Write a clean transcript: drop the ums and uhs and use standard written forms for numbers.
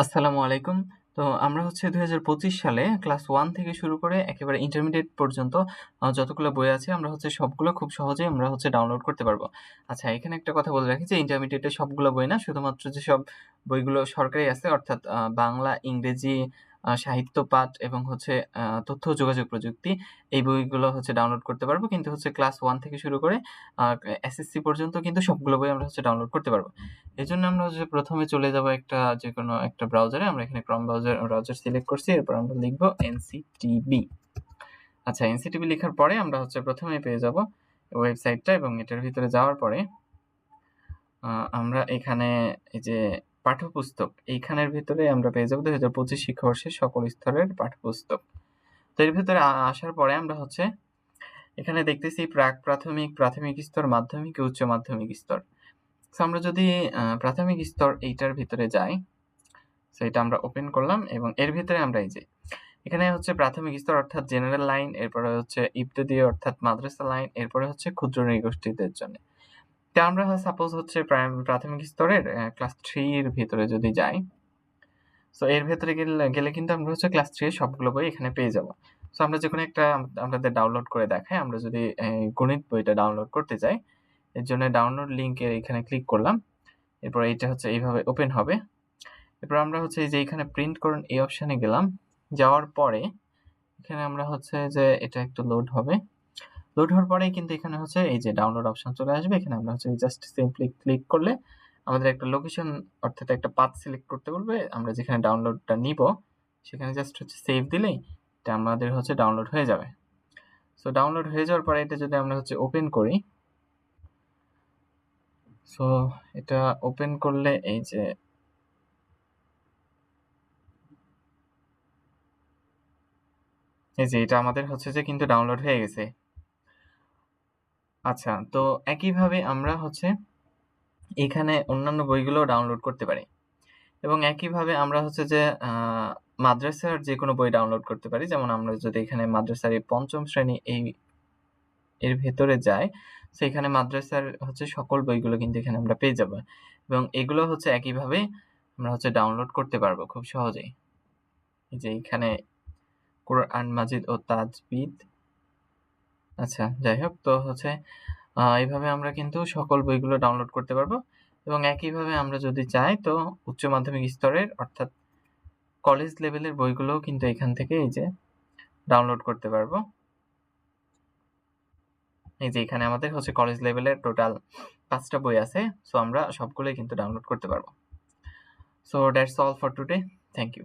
আসসালামু আলাইকুম। তো আমরা হচ্ছে ২০২৫ সালে ক্লাস 1 থেকে শুরু করে একেবারে ইন্টারমিডিয়েট পর্যন্ত যতগুলো বই আছে আমরা হচ্ছে সবগুলো খুব সহজেই আমরা হচ্ছে ডাউনলোড করতে পারবো। আচ্ছা, এখানে একটা কথা বলে রাখি যে ইন্টারমিডিয়েটের সবগুলো বই না, শুধুমাত্র যেসব বইগুলো সরকারি আছে অর্থাৎ বাংলা, ইংরেজি, সাহিত্য পাঠ এবং হচ্ছে তথ্য ও যোগাযোগ প্রযুক্তি, এই বইগুলো হচ্ছে ডাউনলোড করতে পারবো। কিন্তু হচ্ছে ক্লাস 1 থেকে শুরু করে আ এসএসসি পর্যন্ত কিন্তু সবগুলো বই আমরা হচ্ছে ডাউনলোড করতে পারবো। এজন্য আমরা হচ্ছে ১ম এ চলে যাবো যেকোনো একটা ব্রাউজারে। আমরা এখানে ক্রোম ব্রাউজার সিলেক্ট করছি। এরপর আমরা লিখব এনসিটিবি। আচ্ছা, এনসিটিবি লিখার পরে আমরা হচ্ছে ১ম এ পেয়ে যাবো ওয়েবসাইটটা এবং এটার ভিতরে যাওয়ার পরে আমরা এখানে এই যে পাঠ্যপুস্তক, এইখানের ভিতরে আমরা পেয়ে যাবো ২০২৫ শিক্ষাবর্ষের সকল স্তরের পাঠ্যপুস্তক। তো এর ভিতরে আসার পরে আমরা হচ্ছে এখানে দেখতেছি প্রাথমিক, প্রাথমিক স্তর, মাধ্যমিক ও উচ্চ মাধ্যমিক স্তর। সো আমরা যদি প্রাথমিক স্তর এইটার ভিতরে যাই, সো এটা আমরা ওপেন করলাম এবং এর ভিতরে আমরা এই যে এখানে হচ্ছে প্রাথমিক স্তর অর্থাৎ জেনারেল লাইন, এরপরে হচ্ছে ইবতদায়ী অর্থাৎ মাদ্রাসা লাইন, এরপরে হচ্ছে ক্ষুদ্র নৃগোষ্ঠীদের জন্য। তো আমরা সাপোজ হচ্ছে প্রাথমিক স্তরের ক্লাস 3 এর ভিতরে যদি যাই, সো এর ভেতরে গেলে কিন্তু আমরা হচ্ছে ক্লাস 3 এর সবগুলো বই এখানে পেয়ে যাব। সো আমরা যেকোনো একটা আপনাদের ডাউনলোড করে দেখাই। আমরা যদি গণিত বইটা ডাউনলোড করতে যাই, এর জন্য ডাউনলোড লিংকে এখানে ক্লিক করলাম। এরপর এইটা হচ্ছে এইভাবে ওপেন হবে। এরপর আমরা হচ্ছে এই যে এখানে প্রিন্ট করুন এই অপশনে গেলাম। যাওয়ার পরে এখানে আমরা হচ্ছে যে এটা একটু লোড হবে। লোড হওয়ার পরেই কিন্তু এখানে হচ্ছে এই যে ডাউনলোড অপশন চলে আসবে। এখানে আমরা হচ্ছে জাস্ট সিম্পলি ক্লিক করলে আমাদের একটা লোকেশন অর্থাৎ একটা পাথ সিলেক্ট করতে বলবে। আমরা যেখানে ডাউনলোডটা নিব সেখানে জাস্ট হচ্ছে সেভ দিলেই এটা আমাদের হচ্ছে ডাউনলোড হয়ে যাবে। সো ডাউনলোড হয়ে যাওয়ার পরে এটা যদি আমরা হচ্ছে ওপেন করি, সো এটা ওপেন করলে এই যে এটা আমাদের হচ্ছে যে কিন্তু ডাউনলোড হয়ে গেছে। আচ্ছা, তো একইভাবে আমরা হচ্ছে এখানে অন্যান্য বইগুলোও ডাউনলোড করতে পারি এবং একইভাবে আমরা হচ্ছে যে মাদ্রাসার যেকোনো বই ডাউনলোড করতে পারি। যেমন আমরা যদি এখানে মাদ্রাসার এই ৫ম শ্রেণী এর ভেতরে যাই, সো এখানে মাদ্রাসার হচ্ছে সকল বইগুলো কিন্তু এখানে আমরা পেয়ে যাবো এবং এগুলো হচ্ছে একইভাবে আমরা হচ্ছে ডাউনলোড করতে পারবো খুব সহজেই। এই যে এখানে কোরআন মাজিদ ও তাজবিদ। আচ্ছা, যাই হোক, তো হচ্ছে এইভাবে আমরা কিন্তু সকল বইগুলো ডাউনলোড করতে পারবো এবং একইভাবে আমরা যদি চাই তো উচ্চ মাধ্যমিক স্তরের অর্থাৎ কলেজ লেভেলের বইগুলোও কিন্তু এখান থেকে এই যে ডাউনলোড করতে পারবো। এই যে এখানে আমাদের হচ্ছে কলেজ লেভেলের টোটাল ৫ টা বই আছে। সো আমরা সবগুলোই কিন্তু ডাউনলোড করতে পারবো। So that's all for today. Thank you.